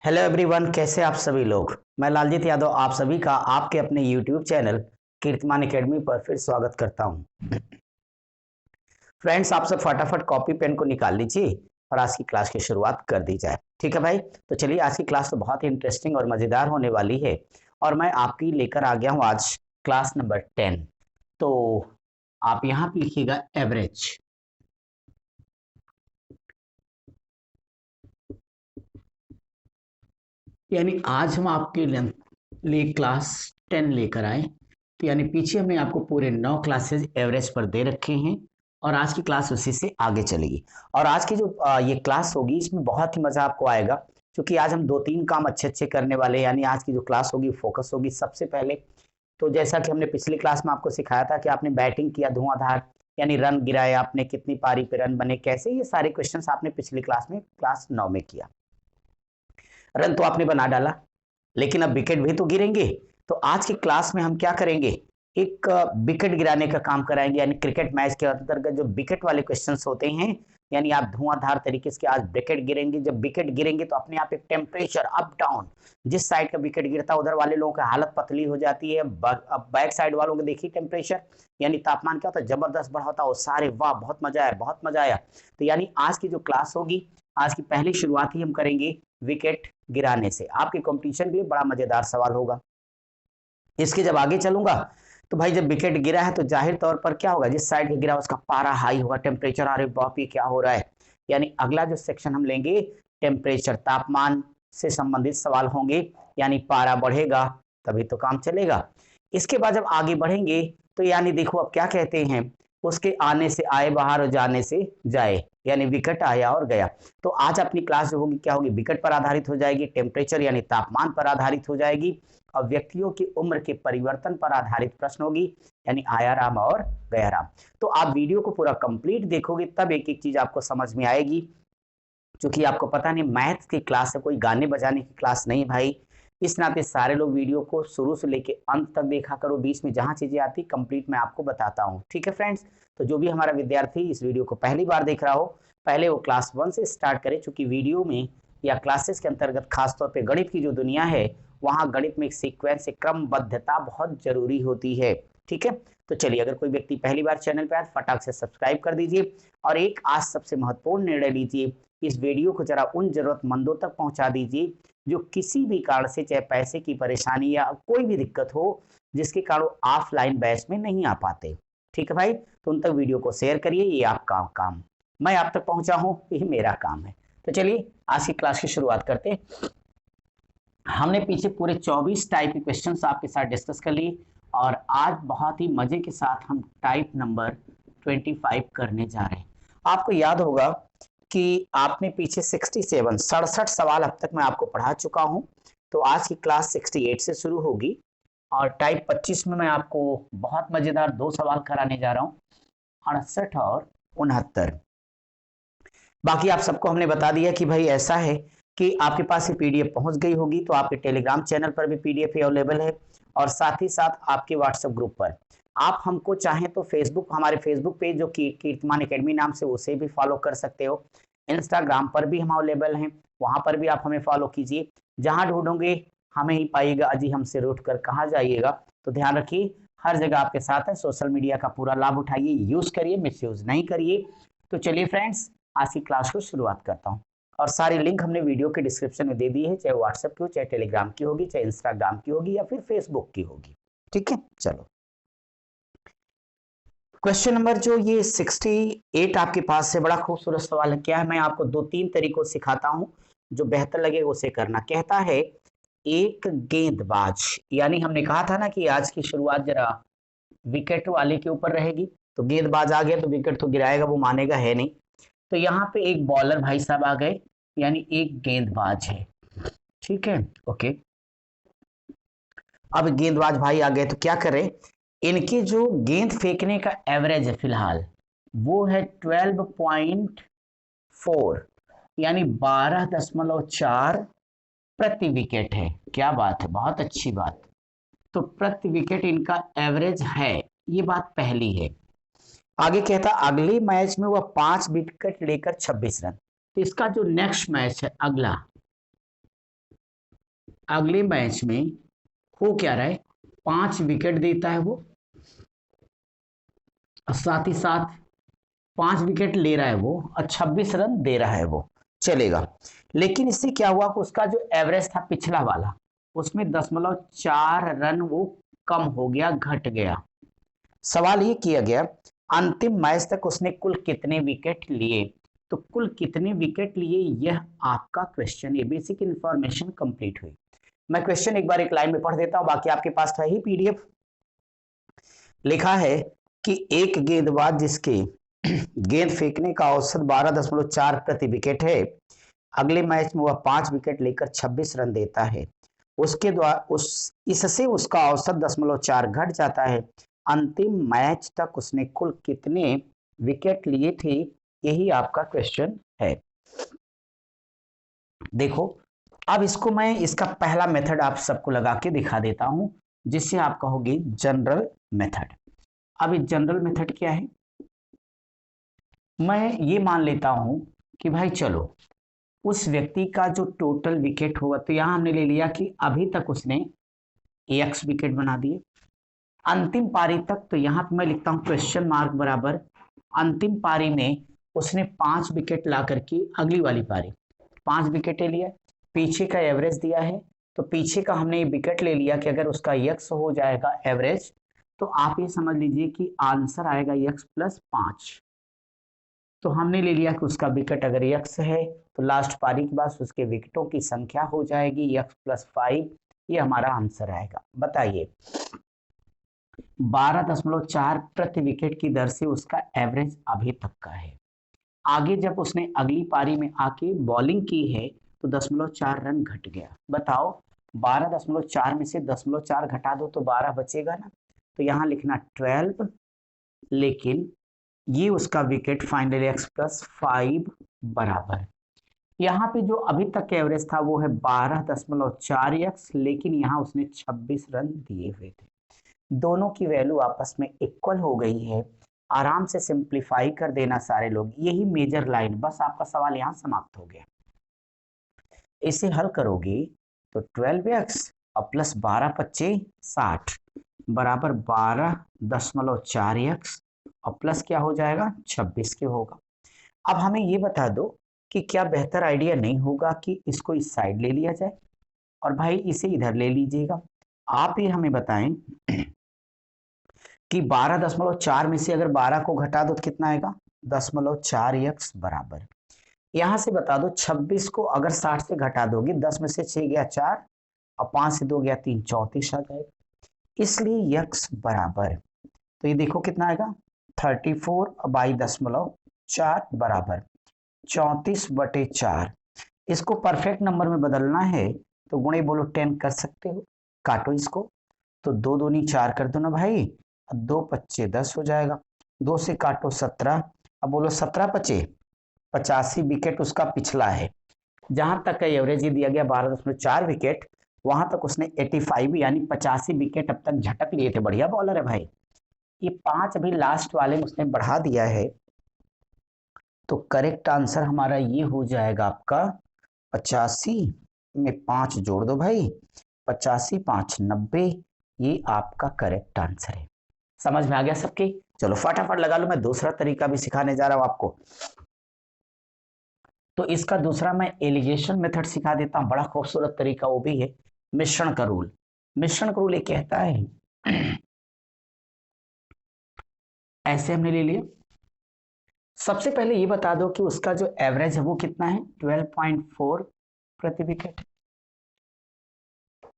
Hello everyone, कैसे आप सभी लोग। मैं लालजीत यादव आप सभी का आपके अपने यूट्यूब चैनल कीर्तिमान एकेडमी पर फिर स्वागत करता हूं। फ्रेंड्स, आप सब फटाफट कॉपी पेन को निकाल लीजिए और आज की क्लास की शुरुआत कर दी जाए। ठीक है भाई, तो चलिए आज की क्लास तो बहुत ही इंटरेस्टिंग और मज़ेदार होने वाली है और मैं आपकी लेकर आ गया हूँ आज क्लास नंबर 10। तो आप यहाँ पे लिखिएगा एवरेज। यानी आज हम आपके लिए क्लास 10 लेकर आए। तो यानी पीछे हमने आपको पूरे 9 क्लासेस एवरेज पर दे रखे हैं और आज की क्लास उसी से आगे चलेगी। और आज की जो ये क्लास होगी इसमें बहुत ही मजा आपको आएगा, क्योंकि आज हम दो तीन काम अच्छे अच्छे करने वाले हैं। यानी आज की जो क्लास होगी फोकस होगी सबसे पहले। तो जैसा कि हमने पिछली क्लास में आपको सिखाया था कि आपने बैटिंग किया धुआंधार, यानी रन गिराया आपने, कितनी पारी पे रन बने, कैसे, ये सारे क्वेश्चंस आपने पिछली क्लास में क्लास 9 में किया। रन तो आपने बना डाला, लेकिन अब विकेट भी तो गिरेंगे। तो आज की क्लास में हम क्या करेंगे, एक विकेट गिराने का काम कराएंगे। यानी क्रिकेट मैच के अंतर्गत जो विकेट वाले क्वेश्चंस होते हैं, यानी आप धुआंधार तरीके से आज विकेट गिरेंगे। जब विकेट गिरेंगे तो अपने आप एक टेम्परेचर अप डाउन, जिस साइड का विकेट गिरता है उधर वाले लोगों की हालत पतली हो जाती है। अब बैक साइड वालों को देखिए टेम्परेचर, यानी तापमान क्या होता है, जबरदस्त बढ़ा होता है। वो सारे वाह बहुत मजा आया, बहुत मजा आया। तो यानी आज की जो क्लास होगी, आज की पहली शुरुआत ही हम करेंगे विकेट गिराने से। आपके कंपटीशन के लिए बड़ा मजेदार सवाल होगा। इसके जब आगे चलूंगा तो भाई जब विकेट गिरा है तो जाहिर तौर पर क्या होगा, जिस साइड पे गिरा उसका पारा हाई होगा, टेम्परेचर, अरे बाप ये क्या हो रहा है। यानी अगला जो सेक्शन हम लेंगे टेम्परेचर, तापमान से संबंधित सवाल होंगे। यानी पारा बढ़ेगा तभी तो काम चलेगा। इसके बाद जब आगे बढ़ेंगे तो यानी देखो अब क्या कहते हैं, उसके आने से आए बाहर और जाने से जाए, यानी विकेट आया और गया। तो आज अपनी क्लास जो होगी क्या होगी, विकेट पर आधारित हो जाएगी, टेम्परेचर यानी तापमान पर आधारित हो जाएगी, और व्यक्तियों की उम्र के परिवर्तन पर आधारित प्रश्न होगी, यानी आया राम और गया राम। तो आप वीडियो को पूरा कंप्लीट देखोगे तब एक एक चीज आपको समझ में आएगी। क्योंकि आपको पता नहीं मैथ्स की क्लास है, कोई गाने बजाने की क्लास नहीं भाई। इस नाते सारे लोग वीडियो को शुरू से लेके अंत तक देखा करो, बीच में जहां चीजें आती कंप्लीट मैं आपको बताता हूँ। ठीक है फ्रेंड्स, तो जो भी हमारा विद्यार्थी इस वीडियो को पहली बार देख रहा हो, पहले वो क्लास 1 से स्टार्ट करे। चूंकि वीडियो में या क्लासेस के अंतर्गत खासतौर पर गणित की जो दुनिया है, वहां गणित में एक सीक्वेंस, एक क्रमबद्धता बहुत जरूरी होती है। ठीक है, तो चलिए अगर कोई व्यक्ति पहली बार चैनल पर आए फटाक से सब्सक्राइब कर दीजिए। और एक आज सबसे महत्वपूर्ण निर्णय लीजिए, इस वीडियो को जरा उन जरूरतमंदों तक पहुंचा दीजिए जो किसी भी कारण से, चाहे पैसे की परेशानी या कोई भी दिक्कत हो, जिसके कारण ऑफलाइन बैच में नहीं आ पाते। ठीक है भाई, तो उन तक वीडियो को शेयर करिए, ये आपका काम, मैं आप तक पहुंचा हूं, ये मेरा काम है। तो चलिए आज की क्लास की शुरुआत करते हैं। हमने पीछे पूरे 24 टाइप के क्वेश्चंस आपके साथ डिस्कस कर लिए और आज बहुत ही मजे के साथ हम टाइप नंबर 25 करने जा रहे हैं। आपको याद होगा कि आपने पीछे 67 सवाल अब तक मैं आपको पढ़ा चुका हूं। तो आज की क्लास 68 से शुरू होगी और टाइप 25 में मैं आपको बहुत मजेदार दो सवाल कराने जा रहा हूं, 68 और 69। बाकी आप सबको हमने बता दिया कि भाई ऐसा है कि आपके पास ये पीडीएफ पहुंच गई होगी, तो आपके टेलीग्राम चैनल पर भी पीडीएफ अवेलेबल है और साथ ही साथ आपके व्हाट्सएप ग्रुप पर। आप हमको चाहें तो फेसबुक, हमारे फेसबुक पेज जो कीर्तिमान एकेडमी नाम से, उसे भी फॉलो कर सकते हो। इंस्टाग्राम पर भी हम अवेलेबल हैं, वहां पर भी आप हमें फॉलो कीजिए। जहां ढूंढोगे हमें ही पाइएगा, अजी हमसे रूठ कर कहाँ जाइएगा। तो ध्यान रखिए, हर जगह आपके साथ है। सोशल मीडिया का पूरा लाभ उठाइए, यूज करिए, मिस यूज नहीं करिए। तो चलिए फ्रेंड्स, आज की क्लास को शुरुआत करता हूँ और सारी लिंक हमने वीडियो के डिस्क्रिप्शन में दे दी है, चाहे व्हाट्सएप की हो, चाहे टेलीग्राम की होगी, चाहे इंस्टाग्राम की होगी या फिर फेसबुक की होगी। ठीक है, चलो क्वेश्चन नंबर जो ये 68 आपके पास से, बड़ा खूबसूरत सवाल है। क्या है, मैं आपको दो तीन तरीकों से सिखाता हूं, जो बेहतर लगे उसे करना। कहता है एक गेंदबाज, यानी हमने कहा था ना कि आज की शुरुआत जरा विकेट वाले के ऊपर रहेगी। तो गेंदबाज आ गया तो विकेट तो गिराएगा, वो मानेगा है नहीं। तो यहाँ पे एक बॉलर भाई साहब आ गए, यानी एक गेंदबाज है। ठीक है, ओके। अब गेंदबाज भाई आ गए तो क्या करें, इनके जो गेंद फेंकने का एवरेज है फिलहाल वो है 12.4, यानी 12.4 प्रति विकेट है। क्या बात है, बहुत अच्छी बात। तो प्रति विकेट इनका एवरेज है, ये बात पहली है। आगे कहता अगले मैच में वह 5 विकेट लेकर 26 रन। तो इसका जो नेक्स्ट मैच है अगला, अगले मैच में हो क्या रहा है, 5 विकेट देता है वो, और साथ ही साथ 5 विकेट ले रहा है वो, और 26 रन दे रहा है वो, चलेगा। लेकिन इससे क्या हुआ कि उसका जो एवरेज था पिछला वाला, उसमें 0.4 रन वो कम हो गया, घट गया। सवाल ये किया गया अंतिम मैच तक उसने कुल कितने विकेट लिए। तो कुल कितने विकेट लिए, यह आपका क्वेश्चन, ये बेसिक इंफॉर्मेशन कंप्लीट हुई। मैं क्वेश्चन एक बार एक लाइन में पढ़ देता हूं, बाकी आपके पास है ही पीडीएफ। लिखा है कि एक गेंदबाज जिसके गेंद फेंकने का औसत 12.4 प्रति विकेट है, अगले मैच में वह 5 विकेट लेकर 26 रन देता है। उसके द्वारा इससे उसका औसत 0.4 घट जाता है। अंतिम मैच तक उसने कुल कितने विकेट लिए थे, यही आपका क्वेश्चन है। देखो, अब इसको मैं इसका पहला मेथड आप सबको लगा के दिखा देता हूं, जिससे आप कहोगे जनरल मेथड। अब इस जनरल मेथड क्या है, मैं ये मान लेता हूं कि भाई चलो उस व्यक्ति का जो टोटल विकेट होगा, तो यहां हमने ले लिया कि अभी तक उसने x विकेट बना दिए अंतिम पारी तक। तो यहां पे मैं लिखता हूं क्वेश्चन मार्क बराबर अंतिम पारी में उसने 5 विकेट ला करके अगली वाली पारी 5 विकेटें लिया, पीछे का एवरेज दिया है, तो पीछे का हमने ये विकेट ले लिया कि अगर उसका x हो जाएगा एवरेज, तो आप ये समझ लीजिए कि आंसर आएगा x + 5। तो हमने ले लिया कि उसका विकेट अगर x है, तो लास्ट पारी के बाद उसके विकेटों की संख्या हो जाएगी x + 5, ये हमारा आंसर आएगा। बताइए 12.4 प्रति विकेट की दर से उसका एवरेज अभी तक का है। आगे जब उसने अगली पारी में आके बॉलिंग की है, तो 0.4 रन घट गया। बताओ 12.4 में से 0.4 घटा दो तो 12 बचेगा ना, तो यहां लिखना 12, लेकिन ये उसका विकेट फाइनल x + 5 बराबर। यहाँ पे जो अभी तक का एवरेज था वो है 12.4x, लेकिन यहाँ उसने 26 रन दिए हुए थे। दोनों की वैल्यू आपस में इक्वल हो गई है। आराम से सिंप्लीफाई कर देना सारे लोग, यही मेजर लाइन, बस आपका सवाल यहाँ समाप्त हो गया। इसे हल करोगे तो 12x और प्लस 12 × 60 बराबर 12.4x और प्लस क्या हो जाएगा 26 के होगा। अब हमें ये बता दो कि क्या बेहतर आइडिया नहीं होगा कि इसको इस साइड ले लिया जाए और भाई इसे इधर ले लीजिएगा। आप ये हमें बताएं कि 12.4 में से अगर 12 को घटा दो तो कितना आएगा 0.4x बराबर। यहां से बता दो 26 को अगर 60 से घटा दोगे, 10 में से 6 गया 4 और 5 से 2 गया 3, 34 आ जाएगा। इसलिए x बराबर, तो ये देखो कितना आएगा 34/4 बराबर 34/4। इसको परफेक्ट नंबर में बदलना है तो गुणे बोलो 10 कर सकते हो, काटो इसको, तो 2 दूनी 4 कर दो ना भाई, 2 × 5 = 10 हो जाएगा, 2 से काटो 17, अब बोलो 17 × 5 = 85 विकेट उसका पिछला है। जहां तक का एवरेज दिया गया 12.4 विकेट, वहां तक उसने 85 यानी 85 विकेट अब तक झटक लिए थे। बढ़िया बॉलर है भाई। ये 5 अभी लास्ट वाले में उसने बढ़ा दिया है, तो करेक्ट आंसर हमारा ये हो जाएगा आपका 85 में 5 जोड़ दो भाई, 85 5 90, ये आपका करेक्ट आंसर है। समझ में आ गया सबके? चलो फटाफट लगा लो, मैं दूसरा तरीका भी सिखाने जा रहा हूं आपको। तो इसका दूसरा मैं एलिगेशन मेथड सिखा देता हूं, बड़ा खूबसूरत तरीका वो भी है, मिश्रण का रूल। मिश्रण का रूल ये कहता है ऐसे हमने ले लिया, सबसे पहले ये बता दो कि उसका जो एवरेज है वो कितना है 12.4 प्रति विकेट।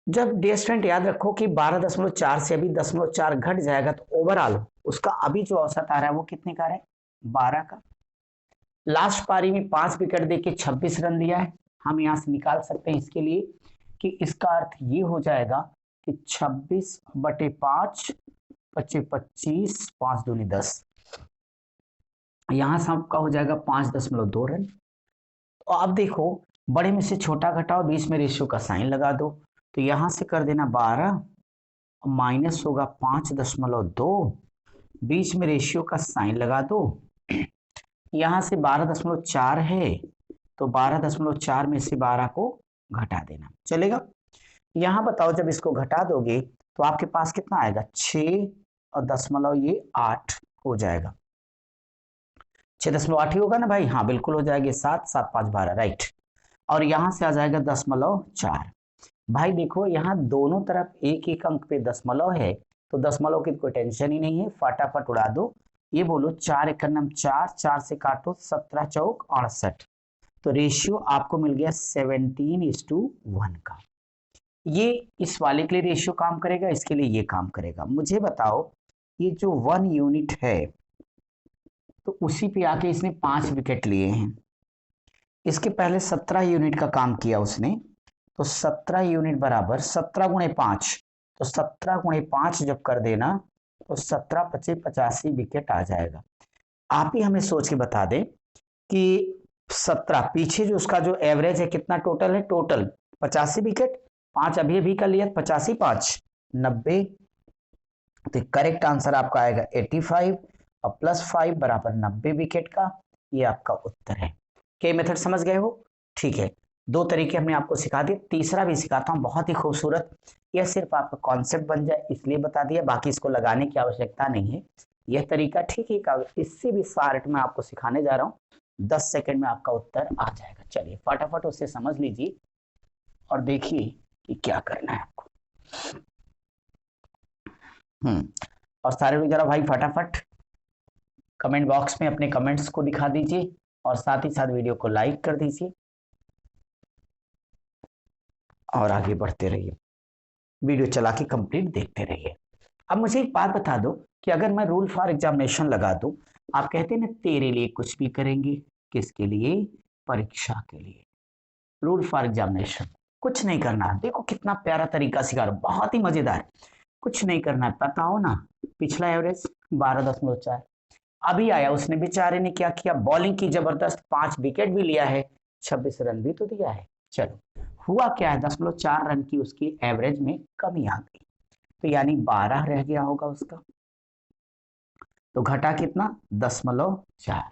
जब डियर स्टूडेंट याद रखो कि 12.4 से अभी 0.4 घट जाएगा, तो ओवरऑल उसका अभी जो औसत आ रहा है वो कितने का है 12 का। लास्ट पारी में 5 विकेट देके 26 रन दिया है। हम यहां से निकाल सकते हैं इसके लिए कि इसका अर्थ ये हो जाएगा कि 26/5 × 25 5 दूनी 10, यहां से आपका हो जाएगा 5.2 रन। तो अब देखो बड़े में से छोटा घटाओ, बीच में रेशियो का साइन लगा दो, तो यहां से कर देना 12 माइनस होगा 5.2, बीच में रेशियो का साइन लगा दो, यहां से 12.4 है तो 12.4 में से 12 को घटा देना, चलेगा। यहां बताओ जब इसको घटा दोगे तो आपके पास कितना आएगा, 6.8 हो जाएगा। 6.8 ही होगा ना भाई, हाँ बिल्कुल हो जाएगा। 7 7 5 12, राइट। और यहां से आ जाएगा 0.4। भाई देखो यहाँ दोनों तरफ एक एक अंक पे दशमलव है, तो दशमलव की कोई टेंशन ही नहीं है, फटाफट उड़ा दो। ये बोलो 4 एकड़ नम 4, 4 से काटो 17 चौक 68, तो रेशियो आपको मिल गया 17:1 का। ये इस वाले के लिए रेशियो काम करेगा, इसके लिए ये काम करेगा। मुझे बताओ ये जो 1 यूनिट है तो उसी पे आके इसने 5 विकेट लिए हैं। इसके पहले 17 यूनिट का काम किया उसने, तो 17 यूनिट बराबर 17 गुणे 5, तो 17 गुणे 5 जब कर देना तो 17 25 85 विकेट आ जाएगा। आप ही हमें सोच के बता दें कि 17 पीछे जो उसका जो एवरेज है कितना टोटल है, टोटल 85 विकेट, 5 अभी अभी कर लिया, 85 5 90, तो करेक्ट आंसर आपका आएगा 85 और +5 बराबर 90 विकेट का। ये आपका उत्तर है। क्या मेथड समझ गए हो? ठीक है, 2 तरीके हमने आपको सिखा दिए, तीसरा भी सिखाता हूँ, बहुत ही खूबसूरत। यह सिर्फ आपका कॉन्सेप्ट बन जाए इसलिए बता दिया, बाकी इसको लगाने की आवश्यकता नहीं है। यह तरीका ठीक ही का, इससे भी शार्ट में आपको सिखाने जा रहा हूँ, 10 सेकंड में आपका उत्तर आ जाएगा। चलिए फटाफट उससे समझ लीजिए और देखिए कि क्या करना है आपको। और सारे लोग जरा भाई फटाफट कमेंट बॉक्स में अपने कमेंट्स को दिखा दीजिए और साथ ही साथ वीडियो को लाइक कर दीजिए और आगे बढ़ते रहिए, वीडियो चला के कंप्लीट देखते रहिए। अब मुझे एक बात बता दो कि अगर मैं रूल फॉर एग्जामिनेशन लगा दूं, आप कहते हैं ना तेरे लिए कुछ भी करेंगे, किसके लिए? परीक्षा के लिए। रूल फॉर एग्जामिनेशन कुछ नहीं करना। देखो कितना प्यारा तरीका सिखा रहा हूं, बहुत ही मजेदार। कुछ नहीं करना है, पता हो ना, पिछला एवरेज 12.4 अभी आया, उसने बेचारे ने क्या किया, बॉलिंग की जबरदस्त, 5 विकेट भी लिया है, 26 रन भी तो दिया है। चलो हुआ क्या है, 0.4 रन की उसकी एवरेज में कमी आ गई, तो यानी 12 रह गया होगा उसका, तो घटा कितना, 0.4।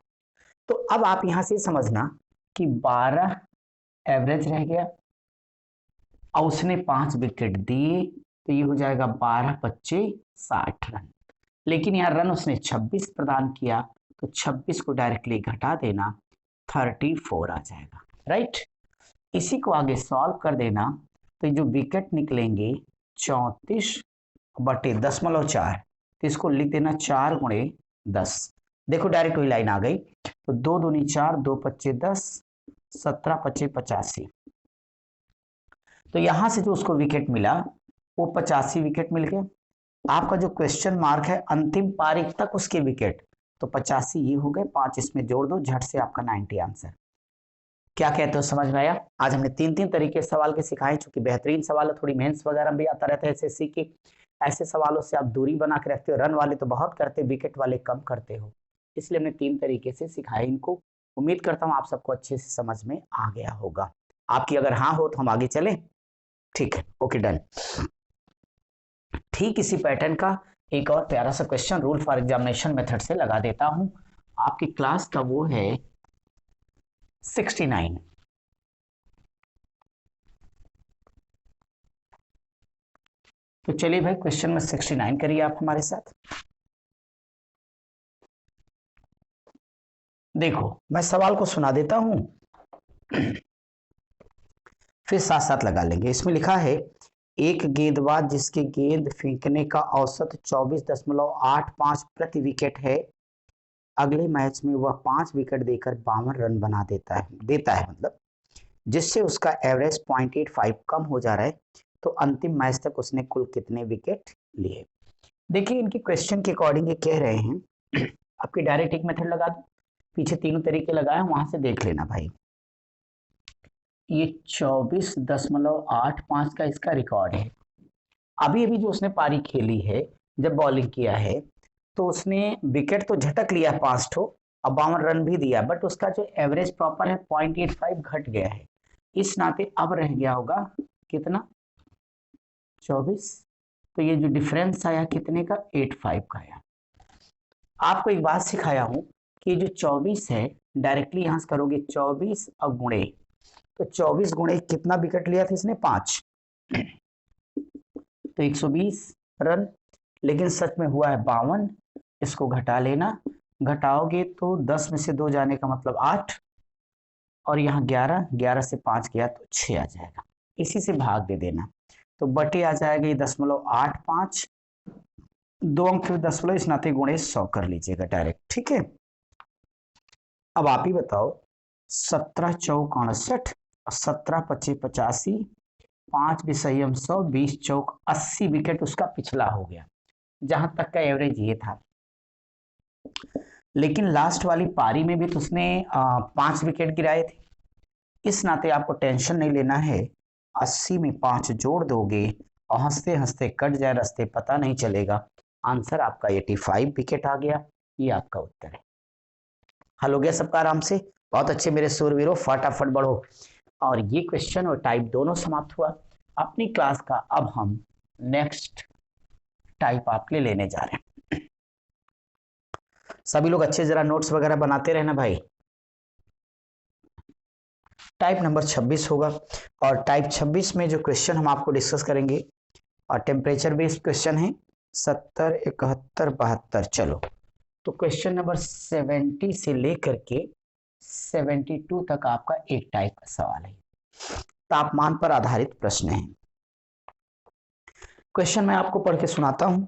तो अब आप यहां से समझना कि 12 एवरेज रह गया और उसने 5 विकेट दिए, तो ये हो जाएगा 12 25 60 रन। लेकिन यहाँ रन उसने 26 प्रदान किया, तो 26 को डायरेक्टली घटा देना, 34 आ जाएगा, राइट। इसी को आगे सॉल्व कर देना, तो जो विकेट निकलेंगे 34/10.4, तो इसको लिख देना 4 गुणे 10। देखो डायरेक्ट वही लाइन आ गई, तो 2 दूनी 4, 2 पच्चे 10, 17 पच्चे 85, तो यहां से जो उसको विकेट मिला वो 85 विकेट मिल गया। आपका जो क्वेश्चन मार्क है अंतिम पारी तक उसके विकेट, तो 85 ये हो गए, 5 इसमें जोड़ दो, झट से आपका 90 आंसर। क्या कहते हो, समझ में आया? आज हमने 3 तरीके सवाल के सिखाए, चूंकि बेहतरीन सवाल है, थोड़ी मेंस वगैरह भी आता रहता है एसएससी के, ऐसे सवालों से आप दूरी बना के रखते हो, रन वाले तो बहुत करते, विकेट वाले कम करते हो, इसलिए हमने 3 तरीके से सिखाए इनको। उम्मीद करता हूँ आप सबको अच्छे से समझ में आ गया होगा। आपकी अगर हाँ हो तो हम आगे चले, ठीक है, ओके डन। ठीक इसी पैटर्न का एक और प्यारा सा question rule for examination method से लगा देता हूं आपकी क्लास का, वो है 69। तो चलिए भाई क्वेश्चन में 69 करिए आप हमारे साथ। देखो मैं सवाल को सुना देता हूं फिर साथ साथ लगा लेंगे। इसमें लिखा है एक गेंदबाज जिसके गेंद फेंकने का औसत 24.85 प्रति विकेट है, अगले मैच में वह 5 विकेट देकर 52 रन बना देता है मतलब, जिससे उसका एवरेज 0.85 कम हो जा रहा है, तो अंतिम मैच तक उसने कुल कितने विकेट लिए? देखिए इनके क्वेश्चन के अकॉर्डिंग ये कह रहे हैं आपकी डायरेक्ट एक मेथड लगा दो, पीछे 3 तरीके लगाए वहां से देख लेना भाई। ये 24.85 का इसका रिकॉर्ड है। अभी अभी जो उसने पारी खेली है, जब बॉलिंग किया है, तो उसने विकेट तो झटक लिया 5 ठो और 52 रन भी दिया, बट उसका जो एवरेज प्रॉपर है 0.85 घट गया है, इस नाते अब रह गया होगा कितना, 24। तो ये जो डिफरेंस आया कितने का, 85 का आया। आपको एक बात सिखाया हूं कि जो 24 है डायरेक्टली यहां से करोगे 24 और गुणे, तो 24 गुणे कितना विकेट लिया था इसने, 5, तो 120 रन, लेकिन सच में हुआ है 52। इसको घटा लेना, घटाओगे तो 10 में से 2 जाने का मतलब 8, और यहाँ 11, 11 से 5 गया तो 6 आ जाएगा। इसी से भाग दे देना, तो बटे आ जाएगा ये 0.85, 2 अंक फिर दशमलव, इस नाते गुणे 100 कर लीजिएगा डायरेक्ट, ठीक है। अब आप ही बताओ, 17 चौक 68, 17 पच्चीस 85, 5 विषयम 100, 20 चौक 80 विकेट उसका पिछला हो गया, जहां तक का एवरेज ये था। लेकिन लास्ट वाली पारी में भी तो उसने 5 विकेट गिराए थे, इस नाते आपको टेंशन नहीं लेना है। 80 में 5 जोड़ दोगे और हंसते हंसते कट जाए रास्ते, पता नहीं चलेगा। आंसर आपका 85 विकेट आ गया, ये आपका उत्तर है। हल हो गया सबका आराम से, बहुत अच्छे मेरे सूरवीरों, फटाफट बढ़ो। और ये क्वेश्चन और टाइप दोनों समाप्त हुआ। अपनी क्लास का अब हम नेक्स्ट टाइप आपके लिए लेने जा रहे हैं। सभी लोग अच्छे जरा नोट्स वगैरह बनाते रहना भाई। टाइप नंबर 26 होगा, और टाइप 26 में जो क्वेश्चन हम आपको डिस्कस करेंगे, और टेम्परेचर बेस्ड क्वेश्चन है 70, 71, 72। चलो, तो क्वेश्चन नंबर 70 से लेकर के 72 तक आपका एक टाइप का सवाल है, तापमान पर आधारित प्रश्न है। क्वेश्चन मैं आपको पढ़ के सुनाता हूं।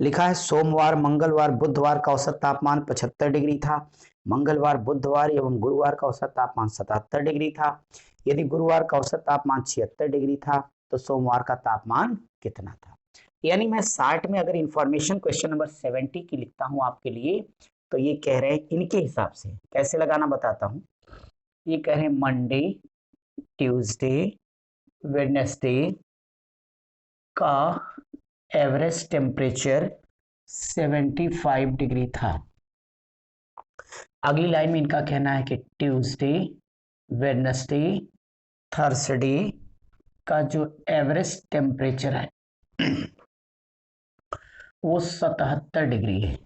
लिखा है, सोमवार, मंगलवार, बुधवार का औसत तापमान 75 डिग्री था। मंगलवार, बुधवार एवं गुरुवार का औसत तापमान 77 डिग्री था। यदि गुरुवार का औसत तापमान 76 डिग्री था तो सोमवार का तापमान कितना था। यानी मैं 60 में अगर इंफॉर्मेशन क्वेश्चन नंबर 70 की लिखता हूं आपके लिए, तो ये कह रहे हैं इनके हिसाब से कैसे लगाना बताता हूं। ये कह रहे हैं मंडे, ट्यूसडे, वेडनेसडे का एवरेज टेम्परेचर 75 डिग्री था। अगली लाइन में इनका कहना है कि ट्यूसडे, वेडनेसडे, थर्सडे का जो एवरेज टेम्परेचर है वो 77 डिग्री है।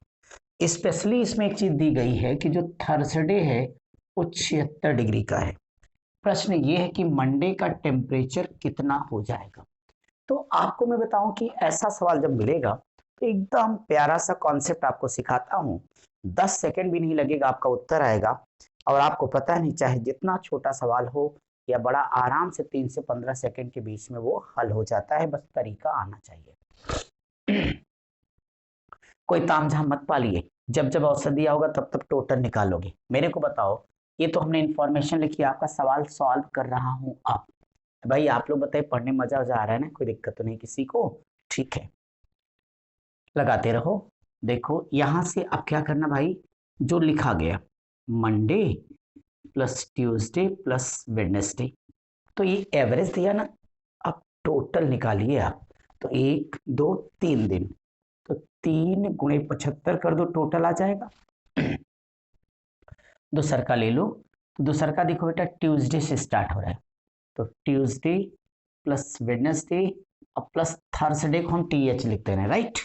स्पेशली इसमें एक चीज दी गई है कि जो थर्सडे है वो 76 डिग्री का है। प्रश्न ये है कि मंडे का टेम्परेचर कितना हो जाएगा। तो आपको मैं बताऊं कि ऐसा सवाल जब मिलेगा तो एकदम प्यारा सा कॉन्सेप्ट आपको सिखाता हूं, 10 सेकंड भी नहीं लगेगा, आपका उत्तर आएगा। और आपको पता नहीं, चाहे जितना छोटा सवाल हो या बड़ा, आराम से 3 से 15 सेकंड के बीच में वो हल हो जाता है, बस तरीका आना चाहिए। कोई तामझाम मत पालिए, जब जब अवसर दिया होगा तब तब टोटल निकालोगे। मेरे को बताओ, ये तो हमने इंफॉर्मेशन लिखी, आपका सवाल सॉल्व कर रहा हूं आप। भाई आप लोग बताइए, पढ़ने में मजा आ रहा है ना, कोई दिक्कत तो नहीं किसी को? ठीक है, लगाते रहो। देखो यहां से अब क्या करना भाई, जो लिखा गया Monday plus Tuesday plus Wednesday, तो ये एवरेज दिया ना, अब टोटल निकालिए आप। तो 1 2 3 दिन, तो 3 गुणे 75 कर दो, टोटल आ जाएगा। दूसर का ले लो, तो दूसर का देखो बेटा, ट्यूसडे से स्टार्ट हो रहा है, तो ट्यूसडे प्लस वेडनेसडे और प्लस थर्सडे को हम TH लिखते हैं, राइट।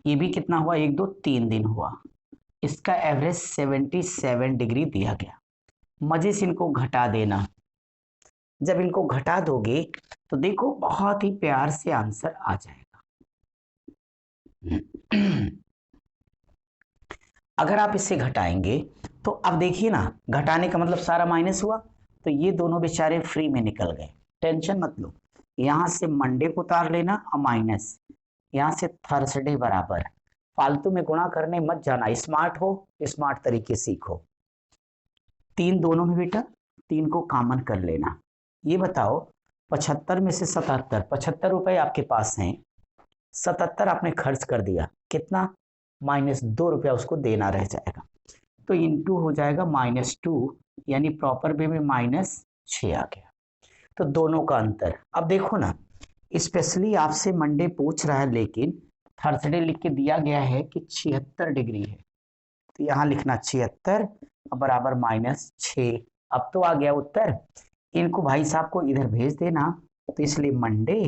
ये भी कितना हुआ, 1 2 3 दिन हुआ। इसका एवरेज 77 डिग्री दिया गया। मजे से इनको घटा देना, जब इनको घटा दोगे तो देखो बहुत ही प्यार से आंसर आ जाएगा। अगर आप इससे घटाएंगे तो अब देखिए ना, घटाने का मतलब सारा माइनस हुआ, तो ये दोनों बेचारे फ्री में निकल गए। टेंशन मत लो, यहां से मंडे को उतार लेना और माइनस, यहां से थर्सडे बराबर। फालतू में गुणा करने मत जाना, स्मार्ट हो, स्मार्ट तरीके सीखो। 3 दोनों में बेटा, 3 को कॉमन कर लेना। ये बताओ, 75 में से 77, 75 रुपए आपके पास हैं, 77 आपने खर्च कर दिया, कितना, -2 रुपया उसको देना रह जाएगा, तो इंटू हो जाएगा -2, यानी प्रॉपर वे में -6 आ गया। तो दोनों का अंतर अब देखो ना, स्पेशली आपसे मंडे पूछ रहा है, लेकिन थर्सडे लिख के दिया गया है कि 76 डिग्री है, तो यहाँ लिखना 76 बराबर -6। अब तो आ गया उत्तर। इनको भाई साहब को इधर भेज देना, तो इसलिए Monday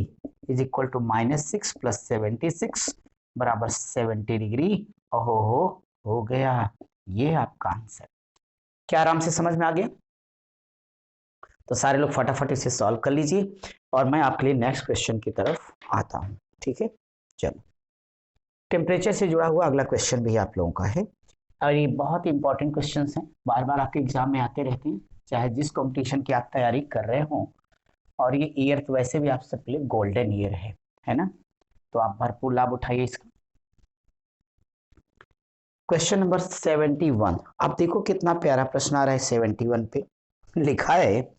is equal to -6 plus 76 बराबर 70 डिग्री। ओहो हो गया, ये आपका आंसर। क्या आराम से समझ में आ गया? तो सारे लोग फटाफट इसे सॉल्व कर लीजिए। और मैं आपके लिए नेक्स्ट क्वेश्चन की तरफ आता हूँ। ठीक है, चलो। टेम्परेचर से जुड़ा हुआ अगला क्वेश्चन भी आप लोगों का है, और ये बहुत इंपॉर्टेंट क्वेश्चन हैं, बार बार आपके एग्जाम में आते रहते हैं, चाहे जिस कंपटीशन की आप तैयारी कर रहे हो। और ये ईयर तो वैसे भी आप सबके लिए गोल्डन ईयर है ना, तो आप भरपूर लाभ उठाइए इसका। क्वेश्चन नंबर 71, आप देखो कितना प्यारा प्रश्न आ रहा है। 71 पे लिखा है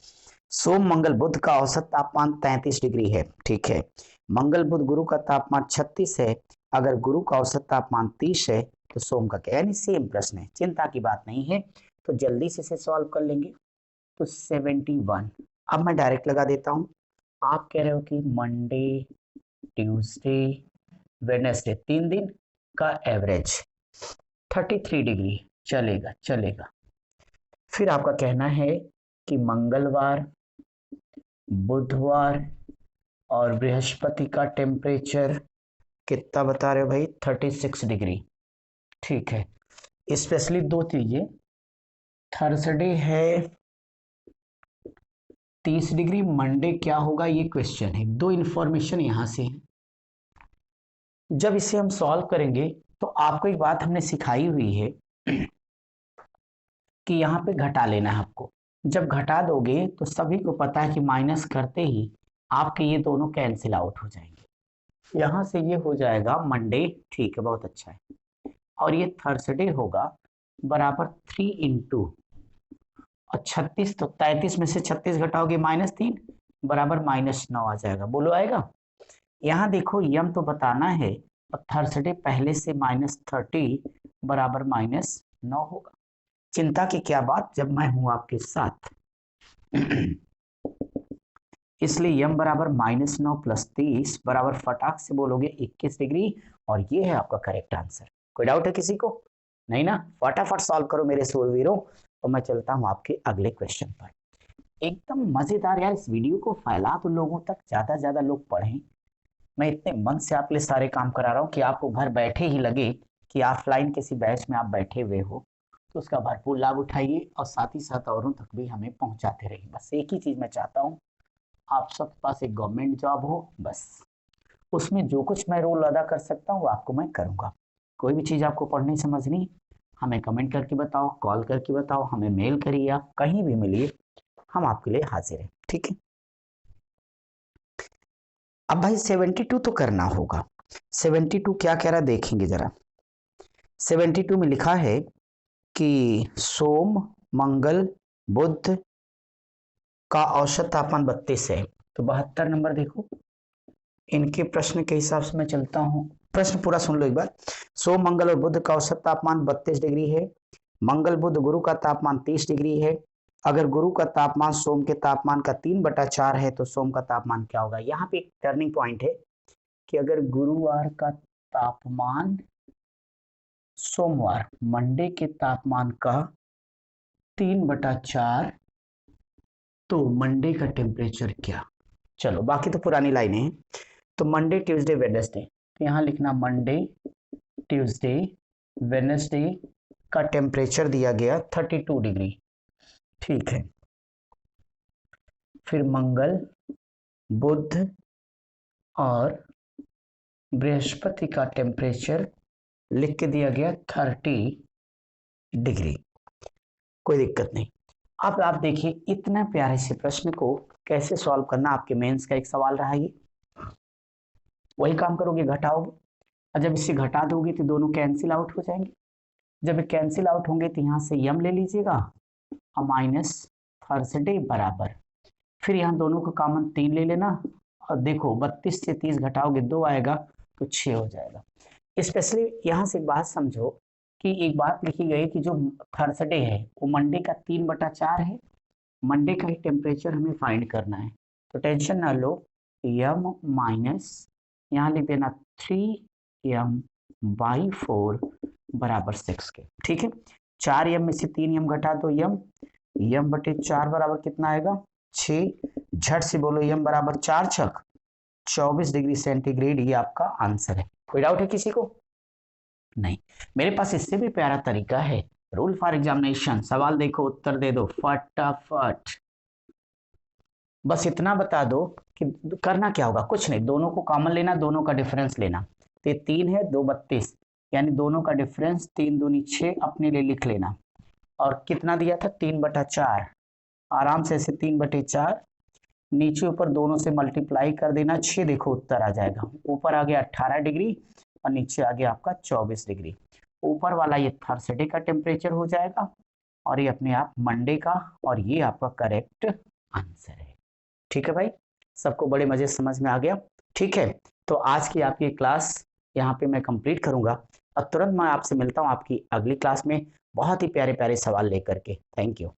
सोम मंगल बुध का औसत तापमान 33 डिग्री है। ठीक है, मंगल बुध गुरु का तापमान 36 है। अगर गुरु का औसत तापमान 30 है तो सोम का क्या, यानी सेम प्रश्न है, चिंता की बात नहीं है, तो जल्दी से इसे सॉल्व कर लेंगे। तो 71 अब मैं डायरेक्ट लगा देता हूं। आप कह रहे हो कि मंडे, ट्यूसडे, वेडनेसडे 3 दिन का एवरेज 33 डिग्री चलेगा चलेगा। फिर आपका कहना है कि मंगलवार, बुधवार और बृहस्पति का टेम्परेचर कितना बता रहे हो भाई, 36 डिग्री। ठीक है, स्पेशली दो चीजें, थर्सडे है 30 डिग्री, मंडे क्या होगा ये क्वेश्चन है। दो इंफॉर्मेशन यहां से है। जब इसे हम सॉल्व करेंगे तो आपको एक बात हमने सिखाई हुई है कि यहाँ पे घटा लेना है आपको। जब घटा दोगे तो सभी को पता है कि माइनस करते ही आपके ये दोनों कैंसिल आउट हो जाएंगे। यहाँ से ये हो जाएगा मंडे, ठीक है, बहुत अच्छा है। और ये थर्सडे होगा बराबर 3 इंटू और 36, तो 33 में से 36 घटाओगे -3 बराबर -9 आ जाएगा। बोलो आएगा? यहाँ देखो यम तो बताना है, और थर्सडे पहले से -30 बराबर -9 होगा। चिंता की क्या बात जब मैं हूं आपके साथ। इसलिए यम बराबर -9 + 30 बराबर फटाक से बोलोगे 21 डिग्री, और ये है आपका करेक्ट आंसर। कोई डाउट है किसी को? नहीं ना? फटाफट सॉल्व करो मेरे सूरवीरों, और मैं चलता हूं आपके अगले क्वेश्चन पर। एकदम मजेदार यार, इस वीडियो को फैला तो लोगों तक ज्यादा से ज्यादा लोग पढ़ें। मैं इतने मन से आपके लिए सारे काम करा रहा हूँ कि आपको घर बैठे ही लगे कि ऑफलाइन किसी बैच में आप बैठे हुए हो, तो उसका भरपूर लाभ उठाइए और साथ ही साथ औरों तक भी हमें पहुंचाते रहिए। बस एक ही चीज मैं चाहता हूँ, आप सबके पास एक गवर्नमेंट जॉब हो, बस उसमें जो कुछ मैं रोल अदा कर सकता हूँ वो आपको मैं करूँगा। कोई भी चीज़ आपको पढ़नी समझनी, हमें कमेंट करके बताओ, कॉल करके बताओ, हमें मेल करिए, आप कहीं भी मिलिए, हम आपके लिए हाजिर हैं। ठीक है, अब भाई 72 तो करना होगा। 72 क्या कह रहा देखेंगे जरा। 72 में लिखा है कि सोम, मंगल, बुध का औसत तापमान 32 है। तो 72 नंबर देखो, इनके प्रश्न के हिसाब से मैं चलता हूं। प्रश्न पूरा सुन लो एक बार। सोम, मंगल और बुध का औसत तापमान 32 डिग्री है। मंगल बुध गुरु का तापमान 30 डिग्री है। अगर गुरु का तापमान सोम के तापमान का 3/4 है तो सोम का तापमान क्या होगा। यहाँ पे एक टर्निंग पॉइंट है कि अगर गुरुवार का तापमान सोमवार, मंडे के तापमान का 3/4, तो मंडे का टेम्परेचर क्या। चलो बाकी तो पुरानी लाइनें हैं। तो मंडे, ट्यूसडे, वेडनेसडे, तो यहाँ लिखना मंडे, ट्यूसडे, वेडनेसडे का टेम्परेचर दिया गया 32 डिग्री। ठीक है, फिर मंगल, बुध और बृहस्पति का टेम्परेचर लिख के दिया गया 30 डिग्री। कोई दिक्कत नहीं। अब आप देखिए इतना प्यारे से प्रश्न को कैसे सॉल्व करना, आपके मेंस का एक सवाल रहा ये। वही काम करोगे, घटाओगे, और जब इसे घटा दोगे तो दोनों कैंसिल आउट हो जाएंगे। जब कैंसिल आउट होंगे तो यहाँ से यम ले लीजिएगा और माइनस थर्सडे बराबर, फिर यहाँ दोनों का कॉमन 3 ले लेना, और देखो 32 से 30 घटाओगे 2 आएगा तो 6 हो जाएगा। स्पेशली यहाँ से एक बात समझो कि एक बात लिखी गई कि जो थर्सडे है वो मंडे का 3/4 है। मंडे का ही टेम्परेचर हमें फाइंड करना है, तो टेंशन ना लो। यम माइनस यहाँ लिख देना 3m/4 बराबर 6 के। ठीक है, 4 यम में से 3 यम घटा दो यम, यम बटे 4 बराबर कितना आएगा 6। झट से बोलो यम बराबर 4 छक 24 डिग्री सेंटीग्रेड, ये आपका आंसर है। कोई डाउट है किसी को? नहीं। मेरे पास इससे भी प्यारा तरीका है, रूल फॉर एग्जामिनेशन। सवाल देखो, उत्तर दे दो फटाफट। बस इतना बता दो कि करना क्या होगा, कुछ नहीं, दोनों को कॉमन लेना, दोनों का डिफरेंस लेना। तो ये 3 है, 2 32, यानी दोनों का डिफरेंस 3 दूनी 6 अपने लिए लिख लेना। और कितना दिया था, 3/4, आराम से ऐसे 3/4 नीचे ऊपर दोनों से मल्टीप्लाई कर देना, 6 देखो उत्तर आ जाएगा। ऊपर आ गया 18 डिग्री और नीचे आ गया आपका 24 डिग्री। ऊपर वाला ये थर्सडे का टेम्परेचर हो जाएगा और ये अपने आप मंडे का, और ये आपका करेक्ट आंसर है। ठीक है भाई, सबको बड़े मजे से समझ में आ गया। ठीक है, तो आज की आपकी क्लास यहाँ पे मैं कंप्लीट करूंगा और तुरंत मैं आपसे मिलता हूँ आपकी अगली क्लास में बहुत ही प्यारे प्यारे सवाल लेकर के। Thank you.